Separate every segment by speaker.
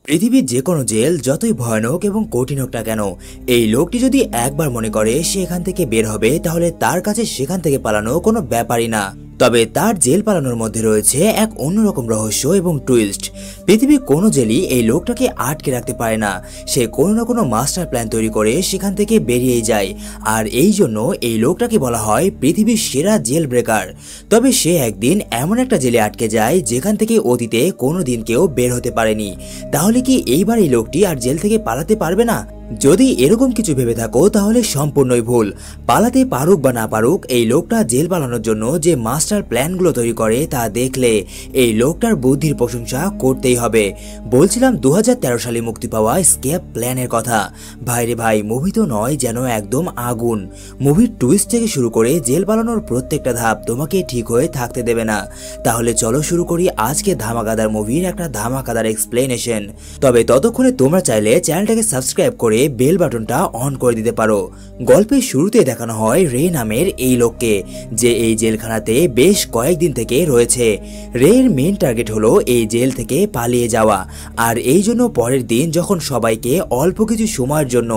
Speaker 1: পৃথিবীর যে কোনো জেল যতই ভয়ানক এবং কঠিন হোক না কেন, এই লোকটি যদি একবার মনে করে সে এখান থেকে বের হবে, তাহলে তার কাছে সেখান থেকে পালানো কোনো ব্যাপারই না। তবে তার জেল পালানোর মধ্যে রয়েছে এক অন্যরকম রহস্য এবং টুইস্ট। পৃথিবীর কোনো জেলই এই লোকটাকে আটকে রাখতে পারে না। সে কোনো না কোনো মাস্টার প্ল্যান তৈরি করে সেখান থেকে বেরিয়েই যায়, আর এই জন্য এই লোকটাকে বলা হয় পৃথিবীর সেরা জেল ব্রেকার। তবে সে একদিন এমন একটা জেলে আটকে যায় যেখান থেকে অতীতে কোনো দিন কেউ বের হতে পারেনি। তাহলে কি এইবার এই লোকটি আর জেল থেকে পালাতে পারবে না? যদি এরকম কিছু ভেবে থাকো তাহলে সম্পূর্ণই ভুল। পালাতে পারুক বা না পারুক, এই লোকটা জেল পালানোর জন্য যে মাস্টার প্ল্যানগুলো তৈরি করে তা দেখলে এই লোকটার বুদ্ধির প্রশংসা করতেই হবে। বলছিলাম 2013 সালে মুক্তি পাওয়া স্কেপ প্ল্যানের কথা। ভাইরে ভাই, মুভি তো নয়, যেন একদম আগুন। মুভির টুইস্ট থেকে শুরু করে জেল পালানোর প্রত্যেকটা ধাপ তোমাকে ঠিক হয়ে থাকতে দেবে না। তাহলে চলো শুরু করি আজকে ধামাকাদার মুভির একটা ধামাকাদার এক্সপ্লেনেশন। তবে ততক্ষণে তোমরা চাইলে চ্যানেলটাকে সাবস্ক্রাইব করে বেল বাটনটা অন করে দিতে পারো। গল্পের শুরুতে দেখানো হয় রে নামের এই লোককে, যে এই জেলখানাতে বেশ কয়েকদিন থেকে রয়েছে। রের মেন টার্গেট হলো এই জেল থেকে পালিয়ে যাওয়া, আর এই জন্য পরের দিন যখন সবাইকে অল্প কিছু সময়ের জন্য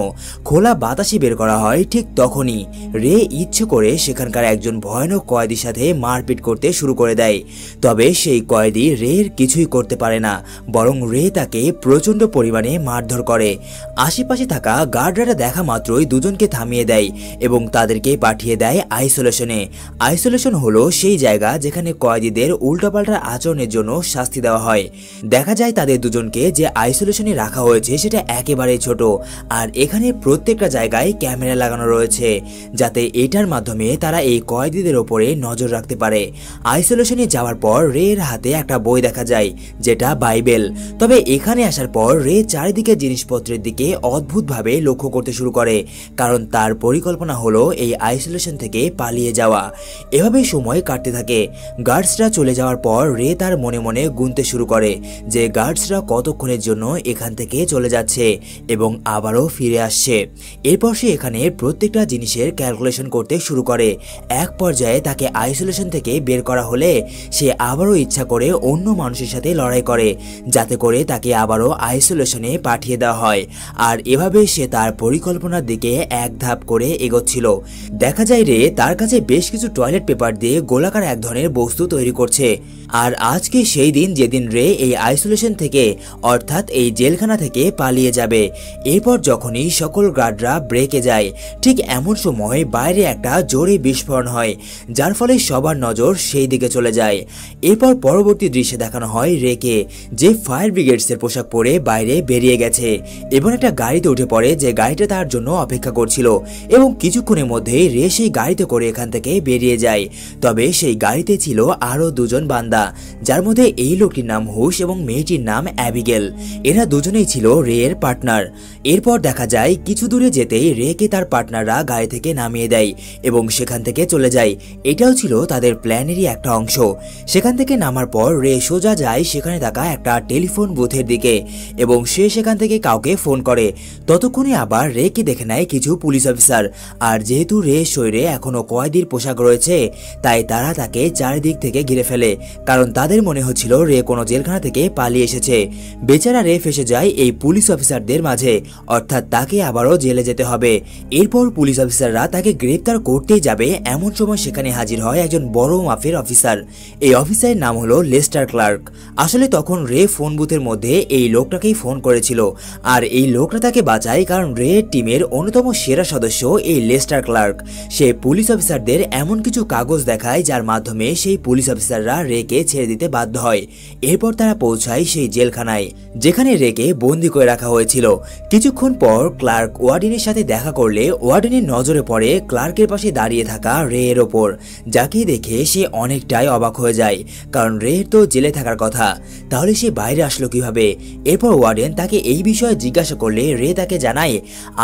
Speaker 1: খোলা বাতাসে বের করা হয়, ঠিক তখনই রে ইচ্ছে করে সেখানকার একজন ভয়ানক কয়েদির সাথে মারপিট করতে শুরু করে দেয়। তবে সেই কয়েদি রের কিছুই করতে পারে না, বরং রে তাকে প্রচন্ড পরিমাণে মারধর করে। আশেপাশে থাকা গার্ডরা দেখা মাত্রই দুজনকে থামিয়ে দেয় এবং তাদেরকে পাঠিয়ে দেয় আইসোলেশনে। আইসোলেশন হলো সেই জায়গা যেখানে কয়েদিদের উল্টাপাল্টা আচরণের জন্য শাস্তি দেওয়া হয়। দেখা যায় তাদের দুজনকে যে আইসোলেশনে রাখা হয়েছে সেটা একেবারেই ছোট, আর এখানে প্রত্যেকটা জায়গায় ক্যামেরা লাগানো রয়েছে, যাতে এটার মাধ্যমে তারা এই কয়েদিদের ওপরে নজর রাখতে পারে। আইসোলেশনে যাওয়ার পর রের হাতে একটা বই দেখা যায়, যেটা বাইবেল। তবে এখানে আসার পর রে চারিদিকে জিনিসপত্রের দিকে অদ্ভুতভাবে লক্ষ্য করতে শুরু করে, কারণ তার পরিকল্পনা হলো এই আইসোলেশন থেকে পালিয়ে যাওয়া। এভাবে সময় কাটতে থাকে। গার্ডসরা চলে যাওয়ার পর রে তার মনে মনে গুনতে শুরু করে যে গার্ডসরা কতক্ষণের জন্য এখান থেকে চলে যাচ্ছে এবং আবারও ফিরে আসছে। এরপর সে এখানে প্রত্যেকটা জিনিসের ক্যালকুলেশন করতে শুরু করে। এক পর্যায়ে তাকে আইসোলেশন থেকে বের করা হলে সে আবারও ইচ্ছা করে অন্য মানুষের সাথে লড়াই করে, যাতে করে তাকে আবারও আইসোলেশনে পাঠিয়ে দেওয়া হয়। আর এভাবে সে তার পরিকল্পনার দিকে এক ধাপ করে এগোচ্ছিল। দেখা যায় রে তার কাছে বেশ কিছু টয়লেট পেপার দিয়ে গোলাকার এক ধরনের বস্তু তৈরি করছে। আর আজকে সেই দিন যেদিন রে এই আইসোলেশন থেকে, অর্থাৎ এই জেলখানা থেকে পালিয়ে যাবে। এরপর যখনই সকল গার্ডরা ব্রেকে যায়, ঠিক এমন সময় বাইরে একটা জোরে বিস্ফোরণ হয়, যার ফলে সবার নজর সেই দিকে চলে যায়। এরপর পরবর্তী দৃশ্যে দেখানো হয় রেকে, যে ফায়ার ব্রিগেডসের পোশাক পরে বাইরে বেরিয়ে গেছে এবং একটা গাড়িতে উঠে পড়ে, যে গাড়িটা তার জন্য অপেক্ষা করছিল, এবং কিছুক্ষণের মধ্যেই রে সেই গাড়িতে করে এখান থেকে বেরিয়ে যায়। তবে সেই গাড়িতে ছিল আরো দুজন বান্দা, যার মধ্যে এই লোকটির নাম হুশ এবং মেয়েটির নাম অ্যাবিগেল। এরা দুজনেই ছিল রে এর পার্টনার। এরপর দেখা যায় কিছু দূরে যেতেই রেকে তার পার্টনাররা গাড়ি থেকে নামিয়ে দেয় এবং সেখান থেকে চলে যায়। এটাও ছিল তাদের প্ল্যানেরই একটা অংশ। সেখান থেকে নামার পর রে সোজা যায় সেখানে থাকা একটা টেলিফোন বুথের দিকে এবং সে সেখান থেকে কাউকে ফোন করে। ততক্ষণে আবার রেকে দেখে নেয় কিছু পুলিশ অফিসার, আর যেহেতু রে শরীরে এখনো কয়েদির পোশাক রয়েছে, তাই তারা তাকে চারিদিক থেকে ঘিরে ফেলে, কারণ তাদের মনে হচ্ছিল রে কোনো জেলখানা থেকে পালিয়ে এসেছে। বেচারা রে ফেসে যায় এই পুলিশ অফিসারদের মাঝে, অর্থাৎ তাকে আবারও জেলে যেতে হবে। এরপর পুলিশ অফিসাররা তাকে গ্রেপ্তার করতেই যাবে, এমন সময় সেখানে হাজির হয় একজন বড় মাফের অফিসার। এই অফিসারের নাম হলো লেস্টার ক্লার্ক। আসলে তখন রে ফোন বুথের মধ্যে এই লোকটাকেই ফোন করেছিল, আর এই লোকটা তাকে বাঁচায়, কারণ রে টিমের অন্যতম সেরা সদস্য এই লেস্টার ক্লার্ক। সে পুলিশ অফিসারদের এমন কিছু কাগজ দেখায় যার মাধ্যমে সেই পুলিশ অফিসাররা রেকে ছেড়ে দিতে বাধ্য হয়। এরপর তারা পৌঁছায় সেই জেলখানায়, যেখানে রেকে বন্দি করে রাখা হয়েছিল। কিছুক্ষণ পর ক্লার্ক ওয়ার্ডেনের সাথে দেখা করলে ওয়ার্ডেনের নজরে পড়ে ক্লার্কের পাশে দাঁড়িয়ে থাকা রে এর ওপর, যাকে দেখে সে অনেকটাই অবাক হয়ে যায়, কারণ রে তো জেলে থাকার কথা, তাহলে সে বাইরে আসলো কিভাবে? এরপর ওয়ার্ডেন তাকে এই বিষয়ে জিজ্ঞাসা করলে রে তাকে জানায়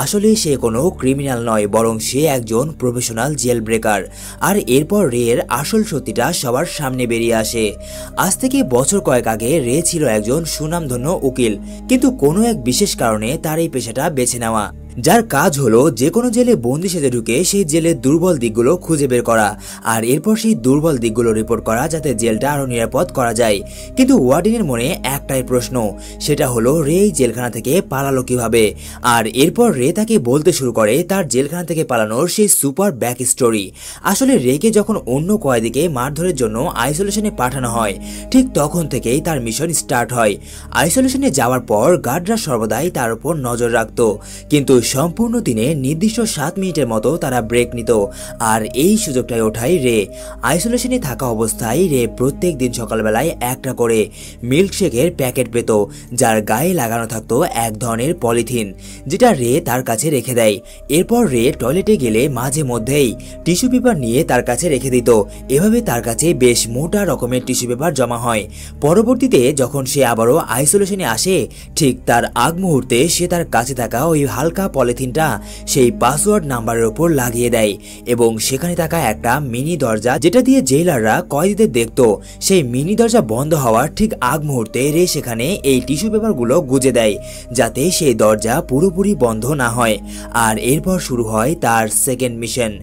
Speaker 1: আসলে সে কোনো ক্রিমিনাল নয়, বরং সে একজন প্রফেশনাল জেল ব্রেকার। আর এরপর রে এর আসল সত্যিটা সবার সামনে বেরিয়ে আসে। আজ থেকে বছর কয়েক আগে রে ছিল একজন সুনামধন্য উকিল, কিন্তু কোনো এক বিশেষ কারণে তার এই পেশাটা বেছে নেওয়া। যার কাজ হলো যে কোনো জেলে বন্দি সেজে ঢুকে সেই জেলের দুর্বল দিকগুলো খুঁজে বের করা আর এরপর সেই দুর্বল দিকগুলো রিপোর্ট করা যাতে জেলটা আরো নিরাপদ করা যায়। কিন্তু ওয়ার্ডেনের মনে একটাই প্রশ্ন, সেটা হলো রে এই জেলখানা থেকে পালালো কিভাবে। আর এরপর রে তাকে বলতে শুরু করে তার জেলখানা থেকে পালানোর সেই সুপার ব্যাক স্টোরি। আসলে রেকে যখন অন্য কয়েদিকে মারধরের জন্য আইসোলেশনে পাঠানো হয় ঠিক তখন থেকেই তার মিশন স্টার্ট হয়। আইসোলেশনে যাওয়ার পর গার্ডরা সর্বদাই তার উপর নজর রাখত, কিন্তু সম্পূর্ণ দিনে নির্দিষ্ট 7 মিনিটের মতো তারা ব্রেক নিত। আর এই সুযোগটাই ওঠায় রে। আইসোলেশনে থাকা অবস্থায় রে প্রত্যেক দিন সকালবেলায় একটা করে মিল্কশেকের প্যাকেট পেত, যার গায়ে লাগানো থাকতো এক ধরনের পলিথিন, যেটা রে তার কাছে রেখে দেয়। এরপর রে টয়লেটে গেলে মাঝে মধ্যেই টিস্যু পেপার নিয়ে তার কাছে রেখে দিত। এভাবে তার কাছে বেশ মোটা রকমের টিস্যু পেপার জমা হয়। পরবর্তীতে যখন সে আবারও আইসোলেশনে আসে ঠিক তার আগ মুহূর্তে সে তার কাছে থাকা ওই হালকা পলিথিনটা সেই পাসওয়ার্ড নাম্বারের উপর লাগিয়ে দেয় এবং সেখানে থাকা একটা মিনি দরজা, যেটা দিয়ে জেলাররা কয়েদিদের দেখত, সেই মিনি দরজা বন্ধ হওয়ার ঠিক আগ মুহূর্তে রে সেখানে এই টিস্যু পেপারগুলো গুজে দেয় যাতে সেই দরজা পুরোপুরি বন্ধ না হয়। আর এরপর শুরু হয় তার সেকেন্ড মিশন।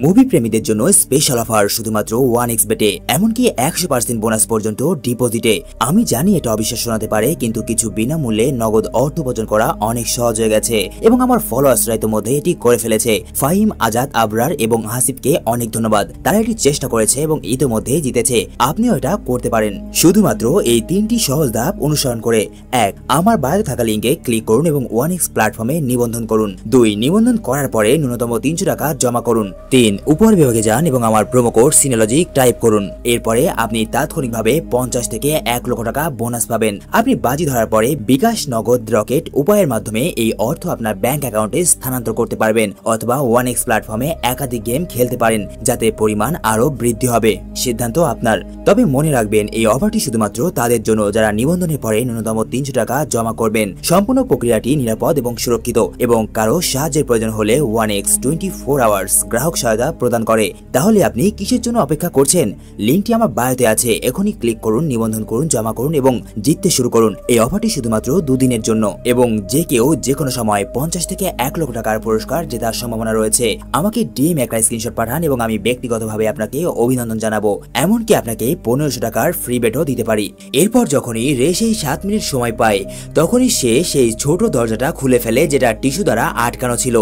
Speaker 1: মুভি প্রেমীদের জন্য স্পেশাল অফার শুধুমাত্র 1xBet-এ, এমনকি 100% বোনাস পর্যন্ত ডিপোজিটে। আমি জানি এটা অবিশ্বাস শোনাতে পারে, কিন্তু কিছু বিনামূল্যে নগদ অর্থ উপার্জন করা অনেক সহজ হয়ে গেছে এবং আমার ফলোয়ার্সরা ইতিমধ্যে এটি করে ফেলেছে। ফাহিম, আজাদ, আবরার এবং হাসিবকে অনেক ধন্যবাদ, তারা এটি চেষ্টা করেছে এবং ইতিমধ্যে জিতেছে। আপনিও এটা করতে পারেন শুধুমাত্র এই 3টি সহজ ধাপ অনুসরণ করে। 1. আমার বায়োতে থাকা লিঙ্কে ক্লিক করুন এবং 1x প্ল্যাটফর্মে নিবন্ধন করুন। 2. নিবন্ধন করার পরে ন্যূনতম 300 টাকা জমা করুন। 3. উপর বিভাগে যান এবং আমার প্রোমো কোড সিনোলজিক টাইপ করুন। এরপরে আপনি তাৎক্ষণিকভাবে 50 থেকে 1 লক্ষ টাকা বোনাস পাবেন। আপনি বাজি ধরার পরে বিকাশ, নগদ, রকেট উপায়ের মাধ্যমে এই অর্থ আপনার ব্যাংক অ্যাকাউন্টে স্থানান্তর করতে পারবেন অথবা 1x প্ল্যাটফর্মে একাধিক গেম খেলতে পারেন যাতে পরিমাণ আরো বৃদ্ধি হবে। সিদ্ধান্ত আপনার। তবে মনে রাখবেন এই অফারটি শুধুমাত্র তাদের জন্য যারা নিবন্ধনের পরে ন্যূনতম 300 টাকা জমা করবেন। সম্পূর্ণ প্রক্রিয়াটি নিরাপদ এবং সুরক্ষিত এবং কারো সাহায্যের প্রয়োজন হলে 1x 24 আওয়ার্স গ্রাহক সহায়তা প্রদান করে। তাহলে আপনি কিসের জন্য অপেক্ষা করছেন? লিঙ্কটি আমার বায়োতে আছে, এখনই ক্লিক করুন, নিবন্ধন করুন, জমা করুন এবং জিততে শুরু করুন। এই অফারটি শুধুমাত্র 2 দিনের জন্য এবং যে কেউ যে কোনো সময় 50 থেকে 1 লক্ষ টাকার পুরস্কার জেতার সম্ভাবনা রয়েছে। আমাকে ডিএম একটা স্ক্রিনশট পাঠান এবং আমি ব্যক্তিগতভাবে আপনাকে অভিনন্দন জানাবো, এমনকি আপনাকে 1500 টাকার ফ্রি বেটও দিতে পারি। এরপর যখনই রে সেই 7 মিনিট সময় পায় তখনই সে সেই ছোট দরজাটা খুলে ফেলে যেটা টিস্যু দ্বারা আটকানো ছিল।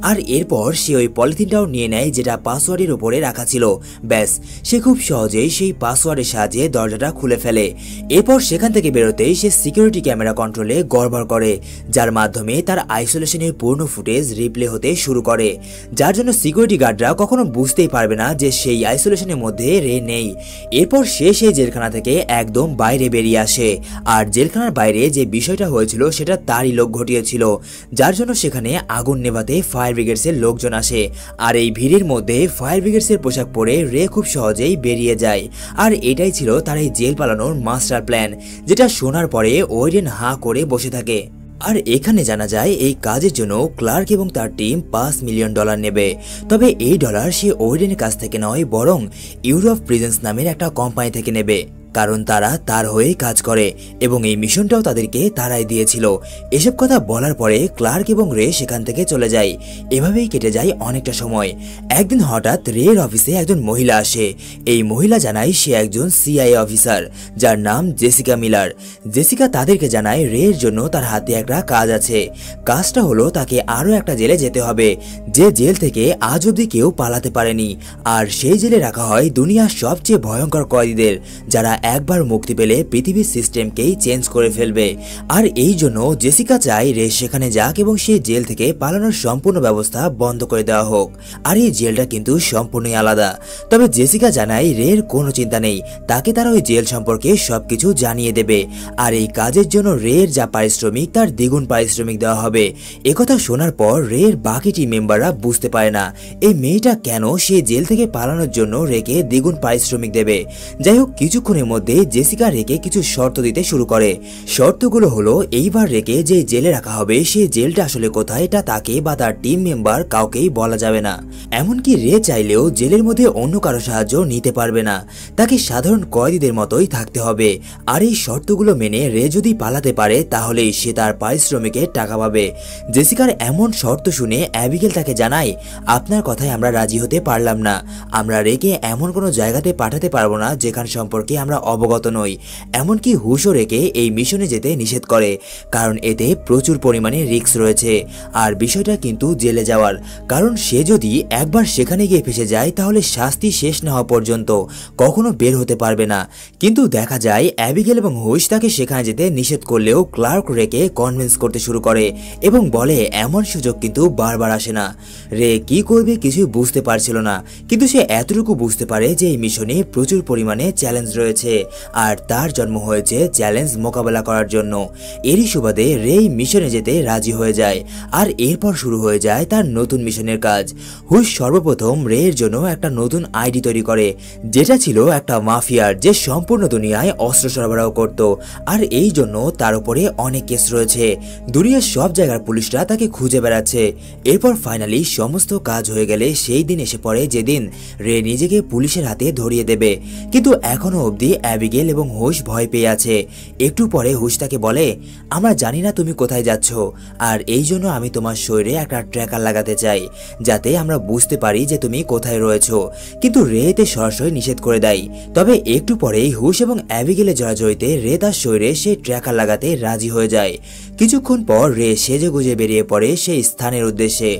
Speaker 1: আর এরপর সে ওই পলিথিনটাও নিয়ে নেয় যেটা পাসওয়ার্ডের উপরে রাখা ছিল। ব্যাস, সে খুব সহজেই সেই পাসওয়ার্ডের সাহায্যে দরজাটা খুলে ফেলে। এরপর সেখান থেকে বেরোতেই সে সিকিউরিটি ক্যামেরা কন্ট্রোলে গড়বড় করে, যার মাধ্যমে তার আইসোলেশনের পূর্ণ ফুটেজ রিপ্লে হতে শুরু করে, যার জন্য সিকিউরিটি গার্ডরা কখনো বুঝতেই পারবে না যে সেই আইসোলেশনের মধ্যে রে নেই। এরপর সে সেই জেলখানা থেকে একদম বাইরে বেরিয়ে আসে। আর জেলখানার বাইরে যে বিষয়টা হয়েছিল সেটা তারই লোক ঘটিয়েছিল, যার জন্য সেখানে আগুন নেভাতে ফায়ার ব্রিগেডসের লোকজন আসে। আর এই ভিড়ের মধ্যে ফায়ার ব্রিগেডসের পোশাক পরে রে খুব সহজেই বেরিয়ে যায়। আর এটাই ছিল তার এই জেল পালানোর মাস্টার প্ল্যান, যেটা শোনার পরে ওয়েডেন হাঁ করে বসে থাকে। আর এখানে জানা যায় এই কাজের জন্য ক্লার্ক এবং তার টিম $5 মিলিয়ন নেবে। তবে এই ডলার সে ওয়েডেনের কাছ থেকে নয়, বরং ইউরোপ প্রিজেন্স নামের একটা কোম্পানি থেকে নেবে, কারণ তারা তার হয়েই কাজ করে এবং এই মিশনটাও তাদেরকে তারাই দিয়েছিল। এসব কথা বলার পরে ক্লার্ক এবং রে সেখান থেকে চলে যায়। এভাবেই কেটে যায় অনেকটা সময়। একদিন হঠাৎ রের অফিসে একজন মহিলা আসে। এই মহিলা জানায় সে একজন সিআইএ অফিসার যার নাম জেসিকা মিলার। জেসিকা তাদেরকে জানায় রের জন্য তার হাতে একটা কাজ আছে। কাজটা হলো তাকে আরো একটা জেলে যেতে হবে, যে জেল থেকে আজ অব্দি কেউ পালাতে পারেনি। আর সেই জেলে রাখা হয় দুনিয়ার সবচেয়ে ভয়ঙ্কর কয়েদিদের, যারা একবার মুক্তি পেলে পৃথিবীর সিস্টেমকেই চেঞ্জ করে ফেলবে। আর এই জন্য জেসিকা চায় রে সেখানে যাক এবং সেই জেল থেকে পালানোর সম্পূর্ণ ব্যবস্থা বন্ধ করে দেওয়া হোক। আর এই জেলটা কিন্তু সম্পূর্ণই আলাদা। তবে জেসিকা জানায় রের কোনো চিন্তা নেই, তাকে তারা ওই জেল সম্পর্কে সবকিছু জানিয়ে দেবে। আর এই কাজের জন্য রের যা পারিশ্রমিক তার দ্বিগুণ পারিশ্রমিক দেওয়া হবে। একথা শোনার পর রের বাকি টিম মেম্বাররা বুঝতে পারে না এই মেয়েটা কেন সে জেল থেকে পালানোর জন্য রেকে দ্বিগুণ পারিশ্রমিক দেবে। যাই হোক, কিছুক্ষণের মধ্যে জেসিকা রেকে কিছু শর্ত দিতে শুরু করে। শর্তগুলো হলো এইবার রেকে যে জেলে রাখা হবে সেই জেলটা আসলে কোথায় এটা তাকে বা তার টিম মেম্বার কাউকেই বলা যাবে না। এমনকি রে চাইলেও জেলের মধ্যে অন্য কারো সাহায্য নিতে পারবে না, তাকে সাধারণ কয়েদিদের মতোই থাকতে হবে। আর এই শর্তগুলো মেনে রে যদি পালাতে পারে তাহলেই সে তার পারিশ্রমিকের টাকা পাবে। জেসিকার এমন শর্ত শুনে অ্যাবিগেল তাকে জানায়, আপনার কথায় আমরা রাজি হতে পারলাম না। আমরা রেকে এমন কোনো জায়গাতে পাঠাতে পারবো না যেখান সম্পর্কে আমরা অবগত নই। এমনকি হুশও রেকে এই মিশনে যেতে নিষেধ করে, কারণ এতে প্রচুর পরিমাণে রিস্ক রয়েছে। আর বিষয়টা কিন্তু জেলে যাওয়ার, কারণ সে যদি একবার সেখানে গিয়ে ফেসে যায় তাহলে শাস্তি শেষ না হওয়া পর্যন্ত কখনো বের হতে পারবে না। কিন্তু দেখা যায় অ্যাবিগেল এবং হুশ তাকে সেখানে যেতে নিষেধ করলেও ক্লার্ক রেকে কনভিন্স করতে শুরু করে এবং বলে এমন সুযোগ কিন্তু বারবার আসে না। রে কি করবে কিছুই বুঝতে পারছিল না, কিন্তু সে এতটুকু বুঝতে পারে যে এই মিশনে প্রচুর পরিমাণে চ্যালেঞ্জ রয়েছে আর তার জন্ম হয়েছে চ্যালেঞ্জ মোকাবেলা করার জন্য। এরই সুবাদে রে মিশনে যেতে রাজি হয়ে যায় আর এরপর শুরু হয়ে যায় তার নতুন মিশনের কাজ। হুশ সর্বপ্রথম রে এর জন্য একটা নতুন আইডি তৈরি করে, যেটা ছিল একটা মাফিয়ার যে সম্পূর্ণ দুনিয়ায় অস্ত্র সরবরাহ করত। আর এই জন্য তার উপরে অনেক কেস রয়েছে, দুনিয়ার সব জায়গার পুলিশরা তাকে খুঁজে বেড়াচ্ছে। এরপর ফাইনালি সমস্ত কাজ হয়ে গেলে সেই দিন এসে পড়ে যেদিন রে নিজেকে পুলিশের হাতে ধরিয়ে দেবে। কিন্তু এখনো অবধি অ্যাবিগেল এবং হুশ ভয় পেয়ে আছে। একটু পরে হুশ তাকে বলে, আমরা জানি না তুমি কোথায় যাচ্ছ, আর এই জন্য আমি তোমার শরীরে একটা ট্র্যাকার লাগাতে চাই যাতে আমরা বুঝতে পারি যে তুমি কোথায় রয়েছো। কিন্তু রে এতে সরাসরি নিষেধ করে দেয়। তবে একটু পরেই হুশ এবং অ্যাবিগেলের জড়াজড়িতে রে তার শরীরে সেই ট্র্যাকার লাগাতে রাজি হয়ে যায়। কিছুক্ষণ পর রে সেজে গুজে বেরিয়ে পড়ে সেই স্থানের উদ্দেশ্যে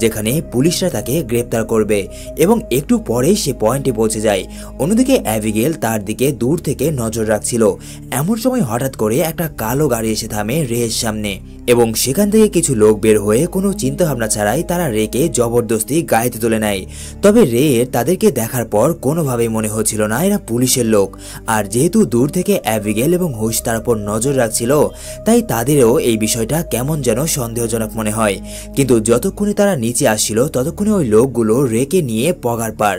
Speaker 1: যেখানে পুলিশরা তাকে গ্রেপ্তার করবে এবং একটু পরেই সে পয়েন্টে পৌঁছে যায়। অন্যদিকে অ্যাবিগেল তার দিকে দূর থেকে নজর রাখছিল। এমন সময় হঠাৎ করে একটা কালো গাড়ি এসে থামে রের সামনে এবং সেখান থেকে কিছু লোক বের হয়ে কোনো চিন্তা ভাবনা ছাড়াই তারা রেকে জবরদস্তি গাড়িতে তুলে নেয়। তবে রে তাদেরকে দেখার পর কোনোভাবেই মনে হচ্ছিল না এরা পুলিশের লোক, আর যেহেতু দূর থেকে অ্যাবিগেল এবং হুশ তার উপর নজর রাখছিল তাই তাদেরও এই বিষয়টা কেমন যেন সন্দেহজনক মনে হয়। কিন্তু যতক্ষণে তারা নিচে আসছিল ততক্ষণে ওই লোকগুলো রেকে নিয়ে পগার পার।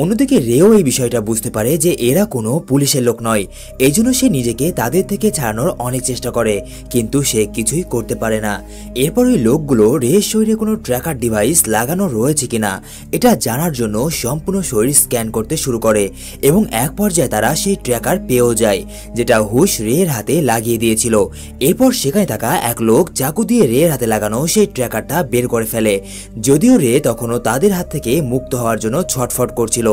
Speaker 1: অন্যদিকে রেও এই বিষয়টা বুঝতে পারে যে এরা কোনো পুলিশের লোক নয়, এই জন্য সে নিজেকে তাদের থেকে ছাড়ানোর অনেক চেষ্টা করে, কিন্তু সে কিছুই করতে পারে না। এরপর ওই লোকগুলো রের শরীরে কোনো ট্র্যাকার ডিভাইস লাগানো রয়েছে কিনা এটা জানার জন্য সম্পূর্ণ শরীর স্ক্যান করতে শুরু করে এবং এক পর্যায়ে তারা সেই ট্র্যাকার পেয়েও যায় যেটা হুশ রের হাতে লাগিয়ে দিয়েছিল। এরপর সেখানে থাকা এক লোক চাকু দিয়ে রের হাতে লাগানো সেই ট্র্যাকারটা বের করে ফেলে, যদিও রে তখনও তাদের হাত থেকে মুক্ত হওয়ার জন্য ছটফট করছিল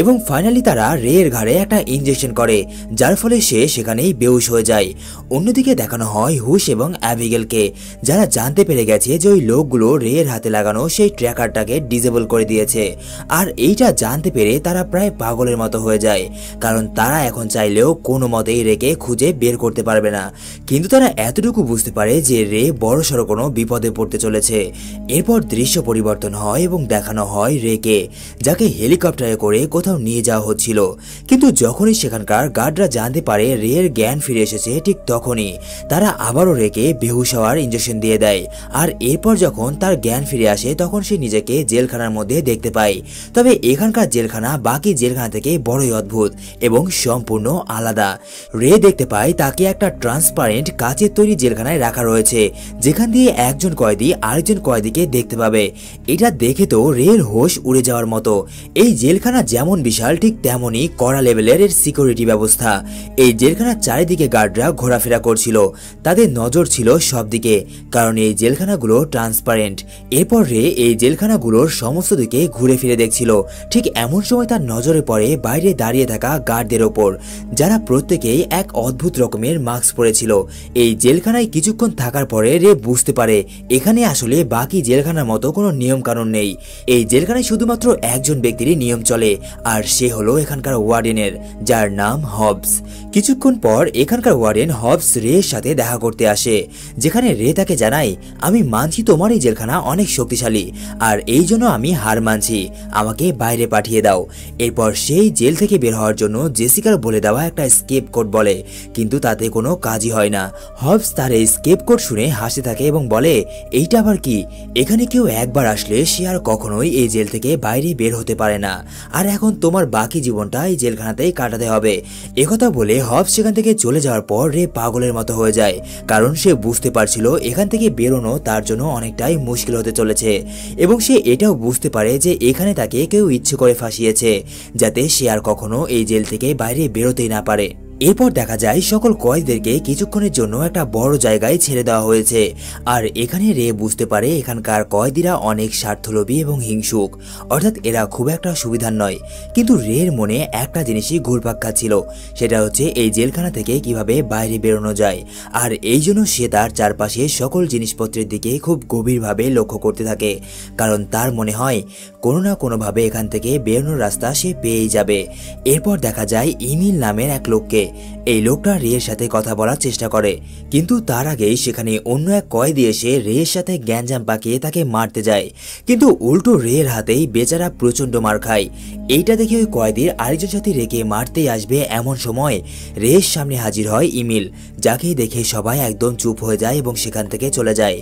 Speaker 1: এবং ফাইনালি তারা রের ঘাড়ে একটা ইনজেকশন করে যার ফলে সে সেখানেই বেহুশ হয়ে যায়। অন্যদিকে দেখানো হয় হুশ এবং অ্যাবিগেলকে, যারা জানতে পেরে গেছে যে ওই লোকগুলো রের হাতে লাগানো সেই ট্র্যাকারটাকে ডিসেবল করে দিয়েছে। আর এইটা জানতে পেরে তারা প্রায় পাগলের মতো হয়ে যায়, কারণ তারা এখন চাইলেও কোনো মতেই রেকে খুঁজে বের করতে পারবে না। কিন্তু তারা এতটুকু বুঝতে পারে যে রে বড়সড় কোনো বিপদে পড়তে চলেছে। এরপর দৃশ্য পরিবর্তন হয় এবং দেখানো হয় রেকে, যাকে হেলিকপ্টারে করে কোথাও নিয়ে যাওয়া হচ্ছিল। কিন্তু যখনই সেখানকার গার্ডরা জানতে পারে রের জ্ঞান ফিরে এসেছে ঠিক তখনই তারা আবারও রেকে বেহুশ হওয়ার ইনজেকশন দিয়ে দেয়। আর এরপর যখন তার জ্ঞান ফিরে আসে তখন সে নিজেকে জেলখানার মধ্যে দেখতে পায়। তবে এখানকার জেলখানা বাকি জেলখানা থেকে বড়ই অদ্ভুত এবং সম্পূর্ণ আলাদা। রে দেখতে পায় তাকে একটা ট্রান্সপারেন্ট কাচের তৈরি জেলখানায় রাখা রয়েছে, যেখান দিয়ে একজন কয়েদি আরেকজন কয়েদিকে দেখতে পাবে। এটা দেখে তো রের হোশ উড়ে যাওয়ার মতো। এই জেলখানা যেমন বিশাল ঠিক তেমনই কড়া লেভেলের এর সিকিউরিটি ব্যবস্থা। এই জেলখানার চারিদিকে গার্ডরা ঘোরাফেরা করছিল, তাদের নজর ছিল সব দিকে, কারণ এই জেলখানাগুলো ট্রান্সপারেন্ট। এরপর রে এই জেলখানাগুলোর সমস্ত দিকে ঘুরে ফিরে দেখছিল। ঠিক এমন সময় তার নজরে পড়ে বাইরে দাঁড়িয়ে থাকা গার্ডদের ওপর, যারা প্রত্যেকেই এক অদ্ভুত রকমের মাস্ক পরেছিল। এই জেলখানায় কিছুক্ষণ থাকার পরে রে বুঝতে পারে এখানে আসলে বাকি জেলখানার মতো কোনো নিয়ম কানুন নেই। এই জেলখানায় শুধুমাত্র একজন ব্যক্তিরই নিয়ম চলে, আর সে হলো এখানকার ওয়ার্ডেনের, যার নাম হবস। কিছুক্ষণ পর এখানকার ওয়ার্ডেন হবস রের সাথে দেখা করতে আসে, যেখানে যেখানে রে তাকে জানায়, আমি মানছি তোমার এই জেলখানা অনেক শক্তিশালী, আর এই জন্য আমি হার মানছি, আমাকে বাইরে পাঠিয়ে দাও। এরপর সেই জেল থেকে বের হওয়ার জন্য জেসিকার বলে দেওয়া একটা স্কেপ কোড বলে, কিন্তু তাতে কোনো কাজই হয় না। হবস তার এই স্কেপ কোড শুনে হাসতে থাকে এবং বলে, এইটা আবার কি? এখানে কেউ একবার আসলে সে আর কখনোই এই জেল থেকে বাইরে বের হতে পারে না, আর এখন তোমার বাকি জীবনটা এই জেলখানাতেই কাটাতে হবে। একথা বলে হবস সেখান থেকে চলে যাওয়ার পর রে পাগলের মতো হয়ে যায়, কারণ সে বুঝতে পারছিল এখান থেকে বেরোনো তার জন্য অনেকটাই মুশকিল হতে চলেছে, এবং সে এটাও বুঝতে পারে যে এখানে তাকে কেউ ইচ্ছে করে ফাঁসিয়েছে, যাতে সে আর কখনো এই জেল থেকে বাইরে বেরোতেই না পারে। এরপর দেখা যায় সকল কয়েদিদেরকে কিছুক্ষণের জন্য একটা বড় জায়গায় ছেড়ে দেওয়া হয়েছে, আর এখানে রে বুঝতে পারে এখানকার কয়েদিরা অনেক স্বার্থলোভী এবং হিংসুক, অর্থাৎ এরা খুব একটা সুবিধার নয়। কিন্তু রের মনে একটা জিনিসই ঘুরপাক খাচ্ছিল, সেটা হচ্ছে এই জেলখানা থেকে কিভাবে বাইরে বেরোনো যায়, আর এই জন্য সে তার চারপাশে সকল জিনিসপত্রের দিকে খুব গভীরভাবে লক্ষ্য করতে থাকে, কারণ তার মনে হয় কোনো না কোনোভাবে এখান থেকে বেরোনোর রাস্তা সে পেয়েই যাবে। এরপর দেখা যায় ইমিল নামের এক লোককে। এই লোকটা রের সাথে কথা বলার চেষ্টা করে, কিন্তু তার আগেই সেখানে অন্য এক কয়েদি এসে রের সাথে গ্যাঞ্জাম পাকিয়ে তাকে মারতে যায়, কিন্তু উল্টো রের হাতেই বেচারা প্রচন্ড মার খায়। এইটা দেখে ওই কয়েদির আরেকজন সাথে রেকে মারতেই আসবে এমন সময় রের সামনে হাজির হয় ইমিল, যাকে দেখে সবাই একদম চুপ হয়ে যায় এবং সেখান থেকে চলে যায়।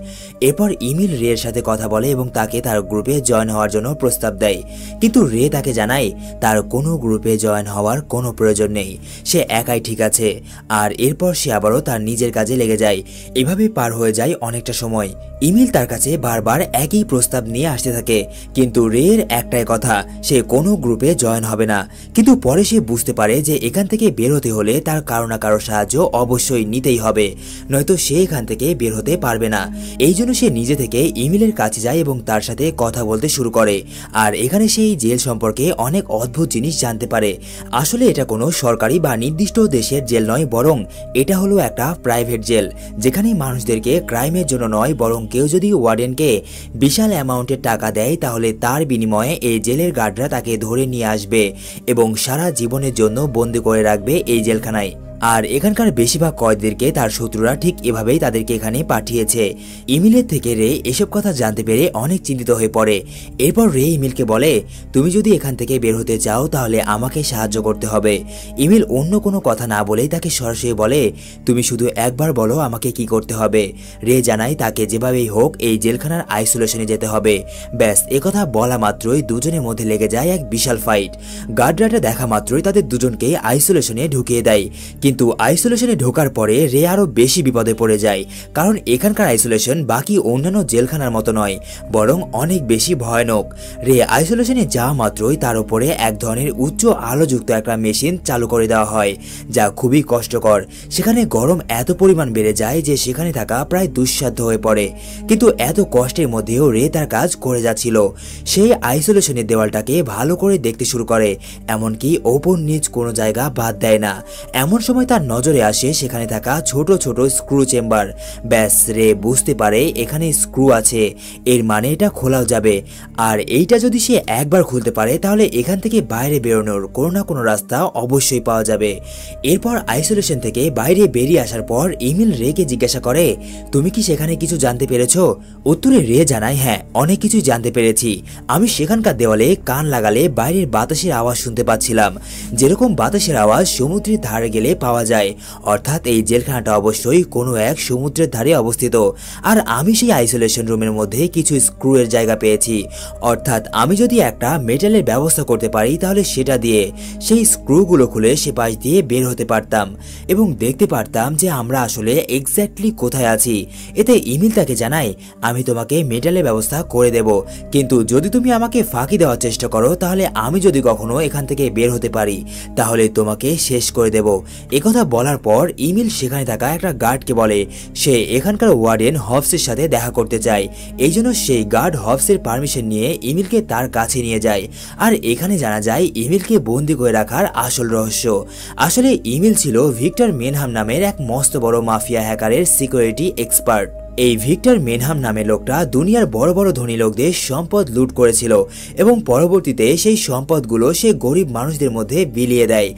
Speaker 1: এরপর ইমিল রের সাথে কথা বলে এবং তাকে তার গ্রুপে জয়েন হওয়ার জন্য প্রস্তাব দেয়, কিন্তু রে তাকে জানায় তার কোনো গ্রুপে জয়েন হওয়ার কোনো প্রয়োজন নেই, সে একাই ঠিক আছে। আর এরপর সে আবারও তার নিজের কাজে লেগে যায়। এভাবে পার হয়ে যায় অনেকটা সময়। ইমিল তার কাছে বারবার একই প্রস্তাব নিয়ে আসতে থাকে, কিন্তু রের একটাই কথা, সে কোনো গ্রুপে জয়েন হবে না। কিন্তু পরে সে বুঝতে পারে যে এখান থেকে বের হতে হলে তার কারো না কারো সাহায্য অবশ্যই নিতেই হবে, নয়তো সে এখান থেকে বের হতে পারবে না। এই জন্য সে নিজে থেকে ইমিলের কাছে যায় এবং তার সাথে কথা বলতে শুরু করে, আর এখানে সেই জেল সম্পর্কে অনেক অদ্ভুত জিনিস জানতে পারে। আসলে এটা কোনো সরকারি বা নির্দিষ্ট দেশের জেল নয়, বরং এটা হলো একটা প্রাইভেট জেল, যেখানে মানুষদেরকে ক্রাইমের জন্য নয়, বরং কেউ যদি ওয়ার্ডেনকে বিশাল অ্যামাউন্টের টাকা দেয় তাহলে তার বিনিময়ে এই জেলের গার্ডরা তাকে ধরে নিয়ে আসবে এবং সারা জীবনের জন্য বন্দি করে রাখবে এই জেলখানায়। আর এখানকার বেশিরভাগ কয়েদিদেরকে তার শত্রুরা ঠিক এভাবেই তাদেরকে এখানে পাঠিয়েছে। ইমিলের থেকে রে এসব কথা জানতে পেরে অনেক চিন্তিত হয়ে পড়ে। এরপর রে ইমিলকে বলে, তুমি যদি এখান থেকে বের হতে চাও তাহলে আমাকে সাহায্য করতে হবে। ইমিল অন্য কোনো কথা না বলেই তাকে সরাসরি বলে, তুমি শুধু একবার বলো আমাকে কি করতে হবে। রে জানায় তাকে যেভাবেই হোক এই জেলখানার আইসোলেশনে যেতে হবে। ব্যাস একথা বলা মাত্রই দুজনের মধ্যে লেগে যায় এক বিশাল ফাইট। গার্ডরা দেখা মাত্রই তাদের দুজনকে আইসোলেশনে ঢুকিয়ে দেয়, কিন্তু আইসোলেশনে ঢোকার পরে রে আরো বেশি বিপদে পড়ে যায়, কারণ এখানকার আইসোলেশন বাকি অন্যান্য জেলখানার মতো নয়, বরং অনেক বেশি ভয়ানক। রে আইসোলেশনে যাওয়া মাত্রই তার উপরে এক ধরনের উচ্চ আলোযুক্ত একটা মেশিন চালু করে দেওয়া হয়, যা খুবই কষ্টকর। সেখানে গরম এত পরিমাণ বেড়ে যায় যে সেখানে থাকা প্রায় দুঃসাধ্য হয়ে পড়ে, কিন্তু এত কষ্টের মধ্যেও রে তার কাজ করে যাচ্ছিল। সেই আইসোলেশনের দেওয়ালটাকে ভালো করে দেখতে শুরু করে, এমনকি ওপর নিচ কোনো জায়গা বাদ দেয় না। এমন সময় তার নজরে আসে সেখানে থাকা ছোট ছোট স্ক্রু চেম্বার। ব্যাস রে বুঝতে পারে এখানে স্ক্রু আছে, এর মানে এটা খোলাও যাবে, আর এইটা যদি সে একবার খুলতে পারে তাহলে এখান থেকে বাইরে বেরোনোর কোনো না কোনো রাস্তা অবশ্যই পাওয়া যাবে। এরপর আইসোলেশন থেকে বাইরে বেরিয়ে আসার পর ইমিল রেকে জিজ্ঞাসা করে, তুমি কি সেখানে কিছু জানতে পেরেছো? উত্তরে রে জানায়, হ্যাঁ অনেক কিছুই জানতে পেরেছি। আমি সেখানকার দেওয়ালে কান লাগালে বাইরের বাতাসের আওয়াজ শুনতে পাচ্ছিলাম, যেরকম বাতাসের আওয়াজ সমুদ্রের ধারে গেলে পাওয়া যায়, অর্থাৎ এই জেলখানাটা অবশ্যই কোনো এক সমুদ্রের ধারে অবস্থিত। আর আমি সেই আইসোলেশন রুমের মধ্যে কিছু স্ক্রু এর জায়গা পেয়েছি, অর্থাৎ আমি যদি একটা মেটালের ব্যবস্থা করতে পারি তাহলে সেটা দিয়ে সেই স্ক্রুগুলো খুলে সে পাশ দিয়ে বের হতে পারতাম এবং দেখতে পারতাম যে আমরা আসলে এক্স্যাক্টলি কোথায় আছি। এতে ইমিল তাকে জানায়, আমি তোমাকে মেটালের ব্যবস্থা করে দেব, কিন্তু যদি তুমি আমাকে ফাঁকি দেওয়ার চেষ্টা করো তাহলে আমি যদি কখনো এখান থেকে বের হতে পারি তাহলে তোমাকে শেষ করে দেব। একথা বলার পর ইমিল সেখানে থাকা একটা গার্ডকে বলে সে এখানকার ওয়ার্ডেন হবসের সাথে দেখা করতে চায়। এই জন্য সেই গার্ড হবসের পারমিশন নিয়ে ইমিলকে তার কাছে নিয়ে যায়। আর এখানে জানা যায় ইমিলকে বন্দি করে রাখার আসল রহস্য। আসলে ইমিল ছিল ভিক্টর মেনহাম নামের এক মস্ত বড় মাফিয়া হ্যাকারের সিকিউরিটি এক্সপার্ট। এই ভিক্টর মেনহাম নামের লোকটা দুনিয়ার বড় বড় ধনী লোকদের সম্পদ লুট করেছিল এবং পরবর্তীতে সেই সম্পদগুলো সে গরিব মানুষদের মধ্যে বিলিয়ে দেয়,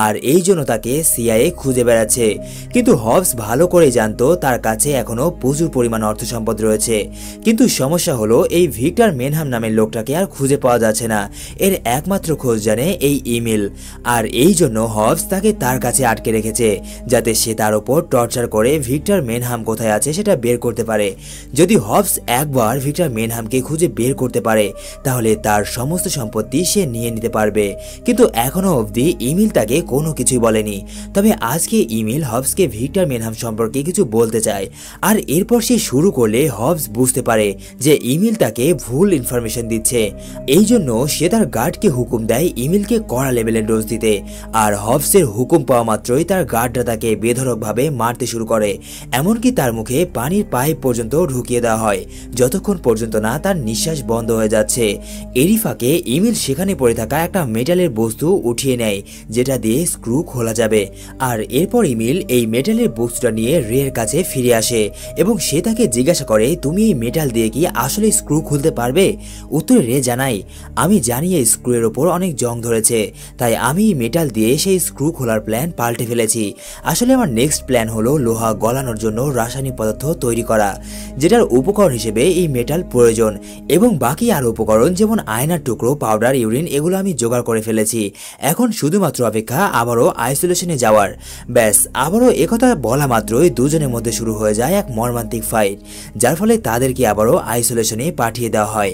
Speaker 1: আর এই জন্য তাকে সিআইএ খুঁজে বেড়াচ্ছে। কিন্তু হবস ভালো করে জানতো তার কাছে এখনো প্রচুর পরিমাণ অর্থ সম্পদ রয়েছে। কিন্তু সমস্যা হলো এই ভিক্টর মেনহাম নামের লোকটাকে আর খুঁজে পাওয়া যাচ্ছে না। এর একমাত্র খোঁজ জানে এই ইমেল, আর এই জন্য হবস তাকে তার কাছে আটকে রেখেছে যাতে সে তার উপর টর্চার করে ভিক্টর মেনহাম কোথায় আছে সেটা বের করতে পারে। যদি হবস একবার ভিক্টর মেনহামকে খুঁজে বের করতে পারে তাহলে তার সমস্ত সম্পত্তি সে নিয়ে নিতে পারবে। কিন্তু এখনো অবধি ইমেল তাকে কোনো কিছুই বলেনি। তবে আজকে ইমেল হবসকে ভিক্টর মেনহাম সম্পর্কে কিছু বলতে চায়, আর এরপর সে শুরু করলে হবস বুঝতে পারে যে ইমেল তাকে ভুল ইনফরমেশন দিচ্ছে। এই জন্য সে তার গার্ডকে হুকুম দেয় ইমেলকে কড়া লেভেলের ডোজ দিতে, আর হবসের হুকুম পাওয়া মাত্রই তার গার্ডরা তাকে বেধড়কভাবে মারতে শুরু করে। এমনকি তার মুখে পানির পাইপ পর্যন্ত ঢুকিয়ে দেওয়া হয় যতক্ষণ পর্যন্ত না তার নিঃশ্বাস বন্ধ হয়ে যাচ্ছে। এরই ফাঁকে ইমেল সেখানে পড়ে থাকা একটা মেটালের বস্তু উঠিয়ে নেয় যেটা দিয়ে স্ক্রু খোলা যাবে, আর এরপর ইমেল এই মেটালের বস্তুটা নিয়ে রের কাছে ফিরে আসে এবং সে তাকে জিজ্ঞাসা করে, তুমি এই মেটাল দিয়ে কি আসলে স্ক্রু খুলতে পারবে? উত্তরে রে জানাই, আমি জানি এই স্ক্রুয়ের ওপর অনেক জং ধরেছে, তাই আমি এই মেটাল দিয়ে সেই স্ক্রু খোলার প্ল্যান পাল্টে ফেলেছি। আসলে আমার নেক্সট প্ল্যান হলো লোহা গলানোর জন্য রাসায়নিক পদার্থ তৈরি করা, যেটার উপকরণ হিসেবে এই মেটাল প্রয়োজন, এবং বাকি আরো উপকরণ যেমন আয়নার টুকরো, পাউডার, ইউরিন এগুলো আমি জোগাড় করে ফেলেছি। এখন শুধুমাত্র অপেক্ষা আবারও আইসোলেশনে যাওয়ার। ব্যাস, আবারও একথা বলা মাত্রই দুজনের মধ্যে শুরু হয়ে যায় এক মর্মান্তিক ফাইট, যার ফলে তাদেরকে আবারও আইসোলেশনে পাঠিয়ে দেওয়া হয়।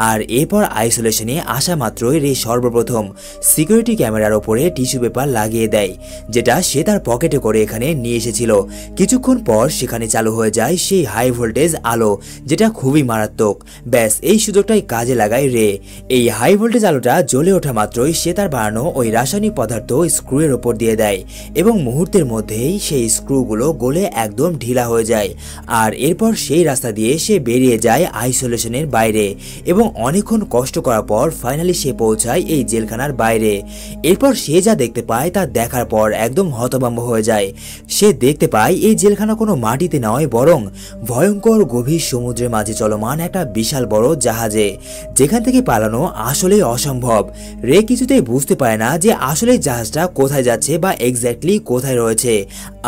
Speaker 1: আর এরপর আইসোলেশনে আসা মাত্রই রে সর্বপ্রথম সিকিউরিটি ক্যামেরার ওপরে টিস্যু পেপার লাগিয়ে দেয়, যেটা সে তার পকেটে করে এখানে নিয়ে এসেছিল। কিছুক্ষণ পর সেখানে চালু হয়ে যায় সেই হাই ভোল্টেজ আলো, যেটা খুবই মারাত্মক। ব্যাস, এই সুযোগটাই কাজে লাগায় রে। এই হাই ভোল্টেজ আলোটা জ্বলে ওঠা মাত্রই সে তার বানানো ওই রাসায়নিক পদার্থ স্ক্রুয়ের ওপর দিয়ে দেয় এবং মুহূর্তের মধ্যেই সেই স্ক্রুগুলো গলে একদম ঢিলা হয়ে যায়। আর এরপর সেই রাস্তা দিয়ে সে বেরিয়ে যায় আইসোলেশনের বাইরে এবং অনেকক্ষণ কষ্ট করার পর ফাইনালি সে পৌঁছায় এই জেলখানার বাইরে। এরপর সে যা দেখতে পায় তা দেখার পর একদম হতভম্ব হয়ে যায়। সে দেখতে পায় এই জেলখানা কোনো মাটিতে নয়, বরং ভয়ঙ্কর গভীর সমুদ্রের মাঝে চলমান একটা বিশাল বড় জাহাজে, যেখান থেকে পালানো আসলে অসম্ভব। রে কিছুতেই বুঝতে পারে না যে আসলে জাহাজটা কোথায় যাচ্ছে বা এক্স্যাক্টলি কোথায় রয়েছে।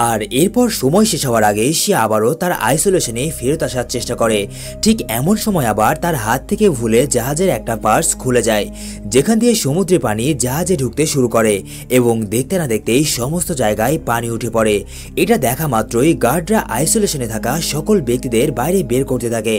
Speaker 1: আর এরপর সময় শেষ হওয়ার আগে সে আবারও তার আইসোলেশনে ফেরত আসার চেষ্টা করে। ঠিক এমন সময় আবার তার হাত থেকে ভুলে জাহাজের একটা পার্স খুলে যায়, যেখান দিয়ে সমুদ্রের পানি জাহাজে ঢুকতে শুরু করে এবং দেখতে না দেখতেই সমস্ত জায়গায় পানি উঠে পড়ে। এটা দেখা মাত্রই গার্ডরা আইসোলেশনে থাকা সকল ব্যক্তিদের বাইরে বের করতে থাকে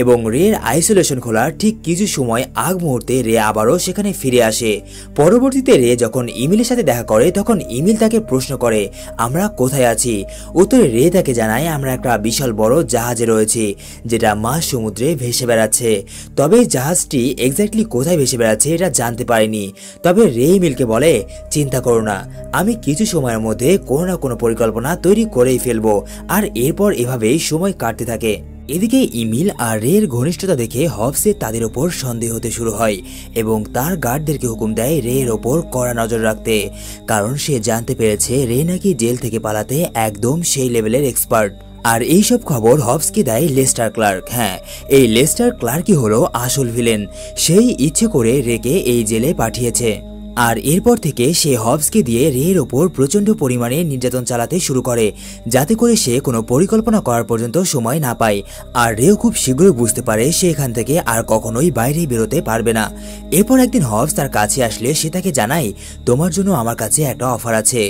Speaker 1: এবং রের আইসোলেশন খোলার ঠিক কিছু সময় আগ মুহূর্তে রে আবারও সেখানে ফিরে আসে। পরবর্তীতে রে যখন ইমেলের সাথে দেখা করে তখন ইমেল তাকে প্রশ্ন করে, আমরা কোথায় আছি? উত্তরে রে তাকে জানায়, আমরা একটা বিশাল বড় জাহাজে রয়েছি যেটা মাঝ সমুদ্রে ভেসে বেড়াচ্ছে। তবে জাহাজটি এক্স্যাক্টলি কোথায় ভেসে বেড়াচ্ছে এটা জানতে পারেনি। তবে রে ইমেলকে বলে, চিন্তা করো না, আমি কিছু সময়ের মধ্যে কোনো না কোনো পরিকল্পনা তৈরি করেই ফেলবো। আর এরপর এভাবেই সময় কাটতে থাকে। এদিকে ইমেল আর রের ঘনিষ্ঠতা দেখে হবসের তাদের ওপর সন্দেহ হতে শুরু হয় এবং তার গার্ডদেরকে হুকুম দেয় রের ওপর কড়া নজর রাখতে, কারণ সে জানতে পেরেছে রে নাকি জেল থেকে পালাতে একদম সেই লেভেলের এক্সপার্ট। আর এইসব খবর হবসকে দেয় লেস্টার ক্লার্ক। হ্যাঁ, এই লেস্টার ক্লার্কই হলো আসল ভিলেন। সেই ইচ্ছে করে রেকে এই জেলে পাঠিয়েছে। আর এরপর থেকে সে হবসকে দিয়ে রের ওপর প্রচন্ড পরিমাণে নির্যাতন চালাতে শুরু করে, যাতে করে সে কোনো পরিকল্পনা করার পর্যন্ত সময় না পায়। আর রেও খুব শীঘ্রই বুঝতে পারে সে এখান থেকে আর কখনোই বাইরে বেরোতে পারবে না। এরপর একদিন হবস তার কাছে আসলে সে তাকে জানায়, তোমার জন্য আমার কাছে একটা অফার আছে।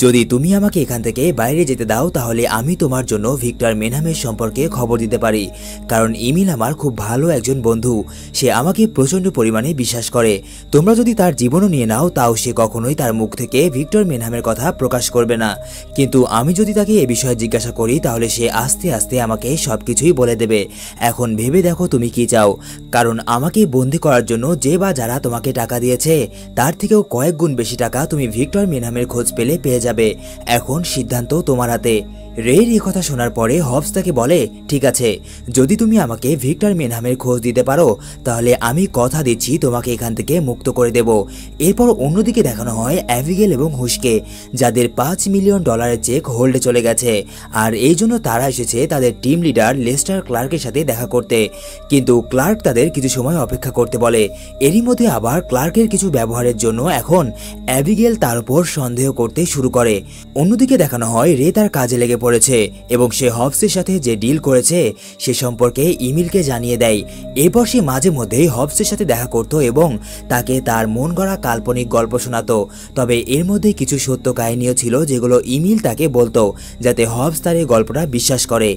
Speaker 1: যদি তুমি আমাকে এখান থেকে বাইরে যেতে দাও তাহলে আমি তোমার জন্য ভিক্টর মেনহামের সম্পর্কে খবর দিতে পারি, কারণ ইমেল আমার খুব ভালো একজন বন্ধু। সে আমাকে প্রচন্ড পরিমাণে বিশ্বাস করে। তোমরা যদি তার জীবনও নিয়ে নাও তাও সে কখনোই তার মুখ থেকে ভিক্টর মেনহামের কথা প্রকাশ করবে না। কিন্তু আমি যদি তাকে এ বিষয়ে জিজ্ঞাসা করি তাহলে সে আস্তে আস্তে আমাকে সবকিছুই বলে দেবে। এখন ভেবে দেখো তুমি কি চাও, কারণ আমাকে বন্দী করার জন্য যে বা যারা তোমাকে টাকা দিয়েছে তার থেকেও কয়েক গুণ বেশি টাকা তুমি ভিক্টর মেনহামের খোঁজ পেলে পেয়ে যাবে। এখন সিদ্ধান্ত তোমার হাতে। রের এই কথা শোনার পরে হবস তাকে বলে, ঠিক আছে, যদি তুমি আমাকে ভিক্টর মেনহামের খোঁজ দিতে পারো তাহলে আমি কথা দিচ্ছি তোমাকে এখান থেকে মুক্ত করে দেব। এরপর অন্যদিকে দেখানো হয় অ্যাবিগেল এবং হুশকে, যাদের $5 মিলিয়ন চেক হোল্ডে চলে গেছে, আর এই জন্য তারা এসেছে তাদের টিম লিডার লেস্টার ক্লার্কের সাথে দেখা করতে। কিন্তু ক্লার্ক তাদের কিছু সময় অপেক্ষা করতে বলে। এরই মধ্যে আবার ক্লার্কের কিছু ব্যবহারের জন্য এখন অ্যাবিগেল তার উপর সন্দেহ করতে শুরু করে। অন্যদিকে দেখানো হয় রে তার কাজে লেগে পড়েছে এবং সে হবসের সাথে যে ডিল করেছে সে সম্পর্কে ইমিলকে জানিয়ে দেয়। এরপর সে মাঝে মধ্যেই হবসের সাথে দেখা করত এবং তাকে তার মন গড়া কাল্পনিক গল্প শোনাতো। তবে এর মধ্যে কিছু সত্য কাহিনীও ছিল যেগুলো ইমিল তাকে বলতো, যাতে হবস তার এই গল্পটা বিশ্বাস করে।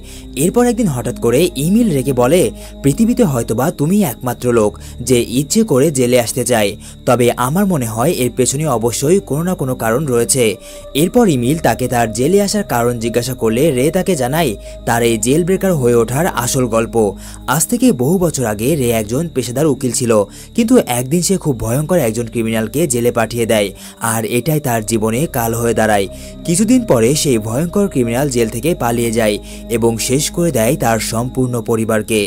Speaker 1: এরপর একদিন হঠাৎ করে ইমিল রেগে বলে, পৃথিবীতে হয়তোবা তুমি একমাত্র লোক যে ইচ্ছে করে জেলে আসতে চায়, তবে আমার মনে হয় এর পেছনে অবশ্যই কোনো না কোনো কারণ রয়েছে। এরপর ইমিল তাকে তার জেলে আসার কারণ জিজ্ঞাসা করলে রে তাকে জানায় তার এই জেল ব্রেকার হয়ে ওঠার আসল গল্প। আজ থেকে বহু বছর আগে রে একজন পেশাদার উকিল ছিল, কিন্তু একদিন সে খুব ভয়ঙ্কর একজন ক্রিমিনালকে জেলে পাঠিয়ে দেয়, আর এটাই তার জীবনে কাল হয়ে দাঁড়ায়। কিছুদিন পরে সেই ভয়ঙ্কর ক্রিমিনাল জেল থেকে পালিয়ে যায় এবং শেষ করে দেয় তার সম্পূর্ণ পরিবারকে।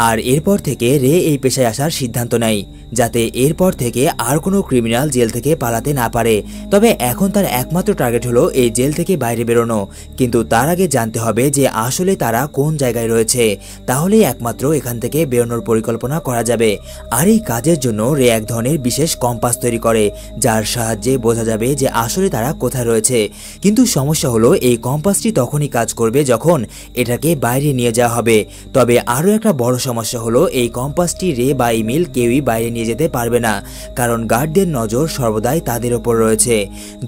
Speaker 1: আর এরপর থেকে রে এই পেশায় আসার সিদ্ধান্ত নেয়, যাতে এরপর থেকে আর কোনো ক্রিমিনাল জেল থেকে পালাতে না পারে। তবে এখন তার একমাত্র টার্গেট হলো এই জেল থেকে বাইরে বেরোনো, কিন্তু তার আগে জানতে হবে যে আসলে তারা কোন জায়গায় রয়েছে, তাহলেই একমাত্র এখান থেকে বেরোনোর পরিকল্পনা করা যাবে। আর এই কাজের জন্য রে এক ধরনের বিশেষ কম্পাস তৈরি করে, যার সাহায্যে বোঝা যাবে যে আসলে তারা কোথায় রয়েছে। কিন্তু সমস্যা হলো এই কম্পাসটি তখনই কাজ করবে যখন এটাকে বাইরে নিয়ে যাওয়া হবে। তবে আরও একটা বড় সমস্যা হলো এই কম্পাসটি রে বা ইমিল কেউই বাইরে নিয়ে যেতে পারবে না, কারণ গার্ডদের নজর সর্বদাই তাদের ওপর রয়েছে।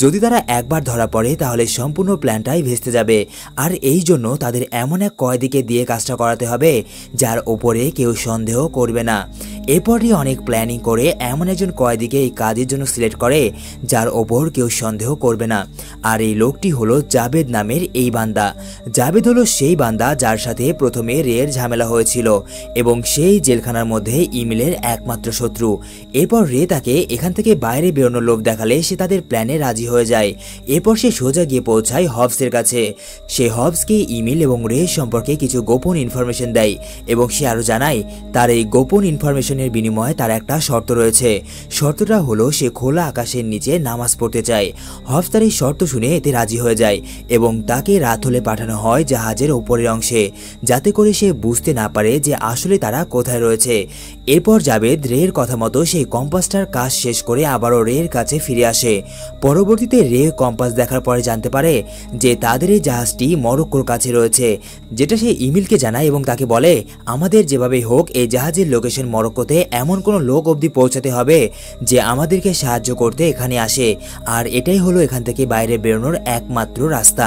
Speaker 1: যদি তারা একবার ধরা পড়ে তাহলে সম্পূর্ণ প্ল্যানটাই ভেস্তে যাবে। আর এই জন্য তাদের এমন এক কয়েদিকে দিয়ে কাজটা করাতে হবে যার ওপরে কেউ সন্দেহ করবে না। এরপরই অনেক প্ল্যানিং করে এমন একজন কয়েদিকে এই কাজের জন্য সিলেক্ট করে যার ওপর কেউ সন্দেহ করবে না। আর এই লোকটি হলো জাবেদ নামের এই বান্দা। জাবেদ হলো সেই বান্দা যার সাথে প্রথমে রের ঝামেলা হয়েছিল এবং সেই জেলখানার মধ্যে ইমিলের একমাত্র শত্রু। এরপর রে তাকে এখান থেকে বাইরে বেরোনোর লোভ দেখালে সে তাদের প্ল্যানে রাজি হয়ে যায়। এরপর সে সোজা গিয়ে পৌঁছায় হবসের কাছে। সে হবসকে ইমিল এবং রে সম্পর্কে কিছু গোপন ইনফরমেশন দেয় এবং সে আরও জানায় তার এই গোপন ইনফরমেশনের বিনিময়ে তার একটা শর্ত রয়েছে। শর্তটা হলো সে খোলা আকাশের নিচে নামাজ পড়তে চায়। হবস তার এই শর্ত শুনে এতে রাজি হয়ে যায় এবং তাকে রাত হলে পাঠানো হয় জাহাজের উপরের অংশে, যাতে করে সে বুঝতে না পারে যে আসলে তারা কোথায় রয়েছে। এরপর জাবেদ রের কথা মতো সেই কম্পাসটার কাজ শেষ করে আবারও রের কাছে ফিরে আসে। পরবর্তীতে রে কম্পাস দেখার পরে জানতে পারে যে তাদের এই জাহাজটি মরক্কোর কাছে রয়েছে, যেটা সে ইমিলকে জানায় এবং তাকে বলে আমাদের যেভাবে হোক এই জাহাজের লোকেশন মরক্কোতে এমন কোনো লোক অবধি পৌঁছাতে হবে যে আমাদেরকে সাহায্য করতে এখানে আসে, আর এটাই হলো এখান থেকে বাইরে বেরোনোর একমাত্র রাস্তা।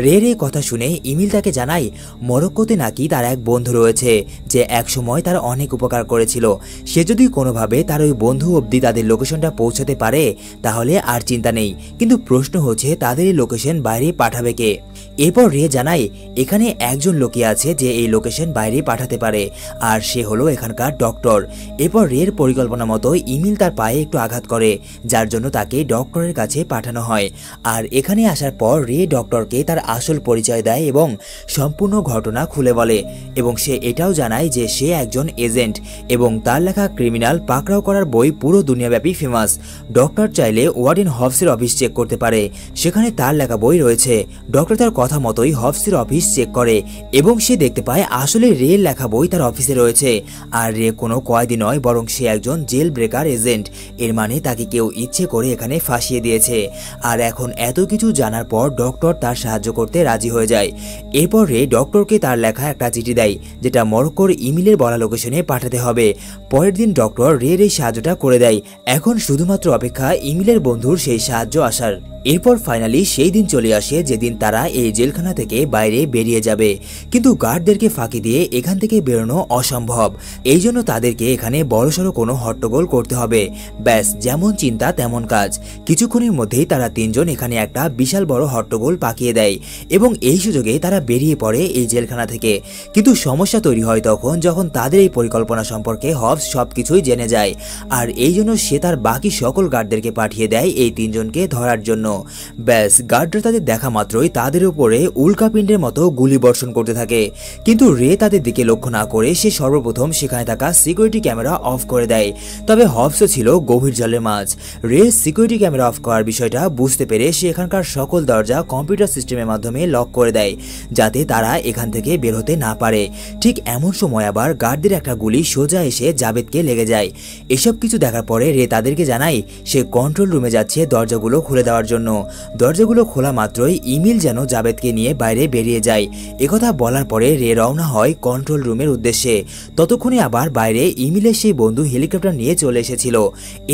Speaker 1: রের এই কথা শুনে ইমিল তাকে জানায় মরক্কোতে নাকি তার এক বন্ধু রয়েছে যে একসময় তার অনেক উপকার করেছিল। সে যদি কোনোভাবে তার ওই বন্ধু অবধি তাদের লোকেশনটা পৌঁছাতে পারে তাহলে আর চিন্তা নেই, কিন্তু প্রশ্ন হচ্ছে তাদের এই লোকেশন বাইরে পাঠাবে কে। এরপর রে জানায় এখানে একজন লোকই আছে যে এই লোকেশন বাইরে পাঠাতে পারে, আর সে হলো এখানকার ডক্টর। এরপর রের পরিকল্পনা মতো ইমিল তার পায়ে একটু আঘাত করে, যার জন্য তাকে ডক্টরের কাছে পাঠানো হয়। আর এখানে আসার পর রে ডক্টরকে তার আসল পরিচয় দেয় এবং সম্পূর্ণ ঘটনা খুলে বলে, এবং সে এটাও জানায় যে সে একজন এজেন্ট এবং তার লেখা ক্রিমিনাল পাকড়াও করার বই পুরো দুনিয়াব্যাপী ফেমাস। ডক্টর চাইলে ওয়ার্ডেন হবসের অফিস চেক করতে পারে, সেখানে তার লেখা বই রয়েছে। ডক্টর তার কথা মতোই হবসের অফিস চেক করে এবং সে দেখতে পায় আসলে রের লেখা বই তার অফিসে রয়েছে। আর রে কোনো কয়েদি নয়, বরং সে একজন জেল ব্রেকার এজেন্ট। এর মানে তাকে কেউ ইচ্ছে করে এখানে ফাঁসিয়ে দিয়েছে। আর এখন এত কিছু জানার পর ডক্টর তার সাহায্য করতে রাজি হয়ে যায়। এরপর রে ডক্টরকে তার লেখা একটা চিঠি দেয়, যেটা মরক্কোর ইমিলের বলা লোকেশনে পাঠাতে হবে। পরের দিন ডক্টর রের এই সাহায্যটা করে দেয়। এখন শুধুমাত্র অপেক্ষা ইমিলের বন্ধুর সেই সাহায্য আসার। এরপর ফাইনালি সেই দিন চলে আসে যেদিন তারা এই জেলখানা থেকে বাইরে বেরিয়ে যাবে, কিন্তু গার্ডদেরকে ফাঁকি দিয়ে এখান থেকে বেরোনো অসম্ভব। এই জন্য তাদেরকে এখানে বড়সড় কোনো হট্টগোল করতে হবে। ব্যাস, যেমন চিন্তা তেমন কাজ। কিছুক্ষণের মধ্যেই তারা তিনজন এখানে একটা বিশাল বড় হট্টগোল পাকিয়ে দেয় এবং এই সুযোগে তারা বেরিয়ে পড়ে এই জেলখানা থেকে। কিন্তু সমস্যা তৈরি হয় তখন যখন তাদের এই পরিকল্পনা সম্পর্কে হবস সবকিছুই জেনে যায়, আর এই জন্য সে তার বাকি সকল গার্ডদেরকে পাঠিয়ে দেয় এই তিনজনকে ধরার জন্য। ব্যাস, গার্ডরা তাদের দেখা মাত্রই তাদের উপর উপরে উল্কাপিণ্ডের মতো গুলি বর্ষণ করতে থাকে। কিন্তু রে তাদের দিকে লক্ষ্য না করে সে সর্বপ্রথম সেখানে থাকা সিকিউরিটি ক্যামেরা অফ করে দেয়। তবে হবসও ছিল গভীর জলের মাছ। রে সিকিউরিটি ক্যামেরা অফ করার বিষয়টা বুঝতে পেরে সে এখানকার সকল দরজা কম্পিউটার সিস্টেমের মাধ্যমে লক করে দেয়, যাতে তারা এখান থেকে বের হতে না পারে। ঠিক এমন সময় আবার গার্ডদের একটা গুলি সোজা এসে জাভেদকে লেগে যায়। এসব কিছু দেখার পরে রে তাদেরকে জানায় সে কন্ট্রোল রুমে যাচ্ছে দরজাগুলো খুলে দেওয়ার জন্য। দরজাগুলো খোলা মাত্রই ইমিল যেন জাভেদকে নিয়ে বাইরে বেরিয়ে যায়। একথা বলার পরে রে রওনা হয় কন্ট্রোল রুমের উদ্দেশ্যে। ততক্ষণে আবার বাইরে ইমিলের সেই বন্ধু হেলিকপ্টার নিয়ে চলে এসেছিল।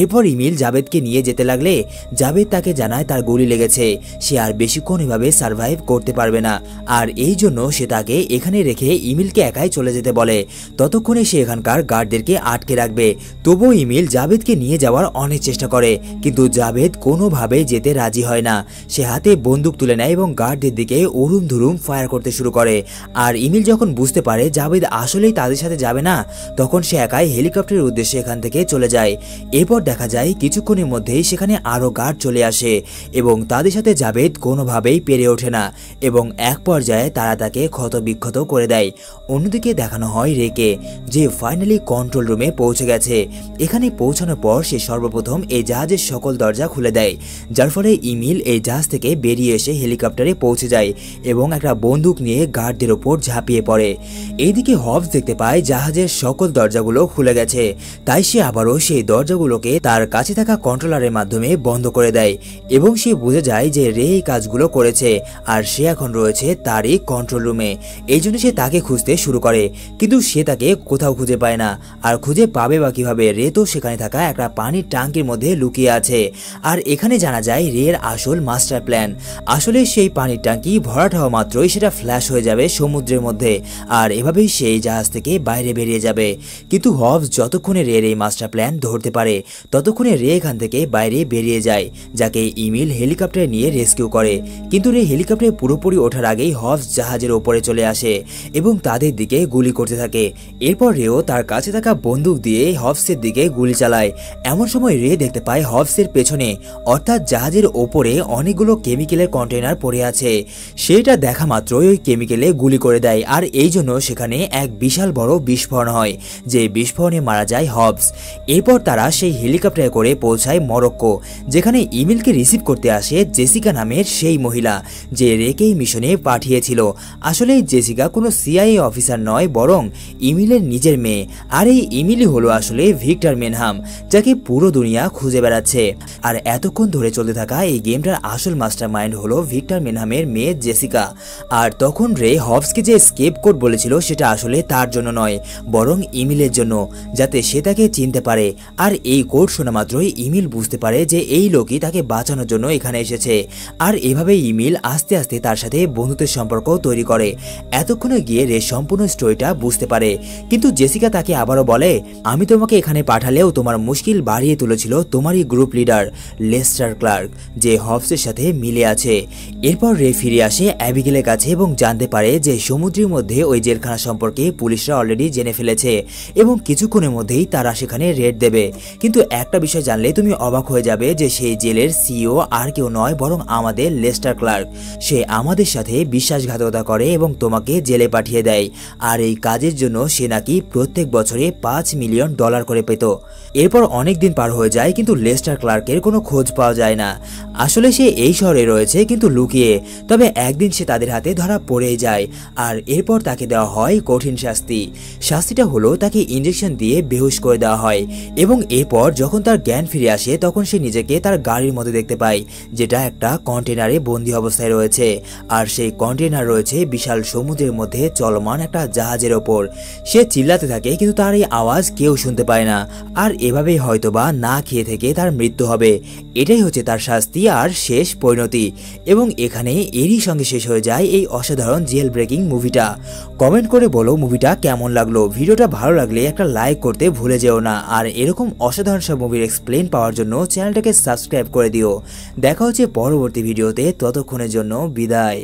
Speaker 1: এরপর ইমিল জাভেদকে নিয়ে যেতে লাগলে জাভেদ তাকে জানায় তার গুলি লেগেছে, সে আর বেশিক্ষণ এভাবে সার্ভাইভ করতে পারবে না, আর এই জন্য সে তাকে এখানে রেখে ইমিলকে একাই চলে যেতে বলে। ততক্ষণে সে এখানকার গার্ডদেরকে আটকে রাখবে। তবুও ইমিল জাভেদকে নিয়ে যাওয়ার অনেক চেষ্টা করে, কিন্তু জাভেদ কোনোভাবে যেতে রাজি হয় না। সে হাতে বন্দুক তুলে নেয় এবং গার্ডদের দিকে উড়ুম ধুরুম ফায়ার করতে শুরু করে। আর ইমিল যখন বুঝতে পারে জাভেদ আসলেই তাদের সাথে যাবে না, তখন সে একাই হেলিকপ্টারের উদ্দেশ্যে এখান থেকে চলে যায়। এরপর দেখা যায় কিছুক্ষণের মধ্যেই সেখানে আরো গার্ড চলে আসে এবং তাদের সাথে জাভেদ কোনোভাবেই পেরে ওঠে না এবং এক পর্যায়ে তারা তাকে ক্ষতবিক্ষত করে দেয়। অন্যদিকে দেখানো হয় রেকে, যে ফাইনালি কন্ট্রোল রুমে পৌঁছে গেছে। এখানে পৌঁছানোর পর সে সর্বপ্রথম এই জাহাজের সকল দরজা খুলে দেয়, যার ফলে ইমিল এই জাহাজ থেকে বেরিয়ে এসে হেলিকপ্টারে পৌঁছে যায় এবং একটা বন্দুক নিয়ে গার্ডদের ওপর ঝাঁপিয়ে পড়ে। এইদিকে হবস দেখতে পায় জাহাজের সকল দরজাগুলো খুলে গেছে, তাই সে আবারও সেই দরজাগুলোকে তার কাছে থাকা কন্ট্রোলারের মাধ্যমে বন্ধ করে দেয় এবং সে বুঝে যায় যে রে এই কাজগুলো করেছে আর সে এখন রয়েছে তারই কন্ট্রোল রুমে। এই জন্য সে তাকে খুঁজতে শুরু করে, কিন্তু সে তাকে কোথাও খুঁজে পায় না। আর খুঁজে পাবে বা কিভাবে? রে তো সেখানে থাকা একটা পানির ট্যাঙ্কের মধ্যে লুকিয়ে আছে। আর এখানে জানা যায় রের আসল মাস্টার প্ল্যান। আসলে সেই পানির ট্যাঙ্কি ভরাট হওয়া মাত্রই সেটা ফ্ল্যাশ হয়ে যাবে সমুদ্রের মধ্যে, আর এভাবেই সেই জাহাজ থেকে বাইরে বেরিয়ে যাবে। কিন্তু হবস যতক্ষণে রের এই মাস্টার প্ল্যান ধরতে পারে ততক্ষণে রে এখান থেকে বাইরে বেরিয়ে যায়, যাকে ইমিল হেলিকপ্টারে নিয়ে রেস্কিউ করে। কিন্তু রে হেলিকপ্টারে পুরোপুরি ওঠার আগেই হবস জাহাজের ওপরে চলে আসে এবং তাদের দিকে গুলি করতে থাকে। এরপর রেও তার কাছে থাকা বন্দুক দিয়ে হবসের দিকে গুলি চালায়। এমন সময় রে দেখতে পায় হবসের পেছনে অর্থাৎ জাহাজের ওপরে অনেকগুলো কেমিক্যালের কন্টেনার পড়ে আছে। সেটা দেখা মাত্রই ওই কেমিক্যালে গুলি করে দেয়, আর এই জন্য সেখানে এক বিশাল বড় বিস্ফোরণ হয়, যে বিস্ফোরণে মারা যায় হবস। এরপর তারা সেই হেলিকপ্টারে করে পৌঁছায় মরক্কো, যেখানে ইমিলকে রিসিভ করতে আসে জেসিকা নামের সেই মহিলা যে রেকেই মিশনে পাঠিয়েছিল। আসলে জেসিকা কোনো সিআইএ অফিসার নয়, বরং ইমিলের নিজের মেয়ে। আর এই ইমিলি হলো আসলে ভিক্টর মেনহাম, যাকে পুরো দুনিয়া খুঁজে বেড়াচ্ছে। আর এতক্ষণ ধরে চলতে থাকা এই গেমটার আসল মাস্টার মাইন্ড হলো ভিক্টর মেনহামের মেয়ে জেসিকা। আর তখন রে হবসকে যে স্কেপ কোড বলেছিল সেটা আসলে তার জন্য নয়, বরং ইমিলের জন্য, যাতে সে তাকে চিনতে পারে। আর এই কোড শোনা মাত্রই ইমিল বুঝতে পারে যে এই লোকই তাকে বাঁচানোর জন্য এখানে এসেছে। আর এভাবে ইমিল আস্তে আস্তে তার সাথে বন্ধুত্বের সম্পর্ক তৈরি করে। এতক্ষণে গিয়ে রে সম্পূর্ণ স্টোরিটা বুঝতে পারে। কিন্তু জেসিকা তাকে আবারও বলে, আমি তোমাকে এখানে পাঠালেও তোমার মুশকিল বাড়িয়ে তুলেছিল তোমারই গ্রুপ লিডার লেস্টার ক্লার্ক, যে হবসের সাথে মিলে আছে। এরপর রে ফিরে আসে অ্যাবিগেলের কাছে এবং জানতে পারে যে সমুদ্রের মধ্যে ওই জেলখানা সম্পর্কে পুলিশরা অলরেডি জেনে ফেলেছে এবং কিছুক্ষণের মধ্যেই তারা সেখানে রেড দেবে। কিন্তু একটা বিষয় জানলে তুমি অবাক হয়ে যাবে যে সেই জেলের সিইও আর কেউ নয়, বরং আমাদের লেস্টার ক্লার্ক। সে আমাদের সাথে বিশ্বাসঘাতকতা করে এবং তোমাকে জেলে পাঠিয়ে দেয়। আর এই কাজের জন্য সে নাকি প্রত্যেক বছরে $5 মিলিয়ন করে পেত। এরপর অনেক দিন পার হয়ে যায়, কিন্তু লেস্টার ক্লার্কের কোনো খোঁজ পাওয়া যায় না। আসলে সে এই শহরে রয়েছে কিন্তু লুকিয়ে। তবে একদিন সে তাদের হাতে ধরা পড়ে যায়, আর এরপর তাকে দেওয়া হয় কঠিন শাস্তি। শাস্তিটা হলো তাকে ইঞ্জেকশন দিয়ে বেহুশ করে দেওয়া হয় এবং এরপর যখন তার জ্ঞান ফিরে আসে তখন সে নিজেকে তার গাড়ির মধ্যে দেখতে পায়, যেটা একটা কন্টেনারে বন্দী অবস্থায় রয়েছে। আর সেই কন্টেনার রয়েছে বিশাল সমুদ্রের মধ্যে চলমান একটা জাহাজের ওপর। সে চিল্লাতে থাকে কিন্তু তার এই আওয়াজ কেউ শুনতে পায় না। আর এভাবেই হয়তোবা না খেয়ে থেকে তার মৃত্যু হবে। এটাই হচ্ছে তার শাস্তি আর শেষ পরিণতি। এবং এখানে এরই সঙ্গে শেষ হয়ে যায় এই অসাধারণ জেল ব্রেকিং মুভিটা। কমেন্ট করে বলো মুভিটা কেমন লাগলো। ভিডিওটা ভালো লাগলে একটা লাইক করতে ভুলে যেও না। আর এরকম অসাধারণ সব মুভির এক্সপ্লেন পাওয়ার জন্য চ্যানেলটাকে সাবস্ক্রাইব করে দিও। দেখা হচ্ছে পরবর্তী ভিডিওতে, ততক্ষণের জন্য বিদায়।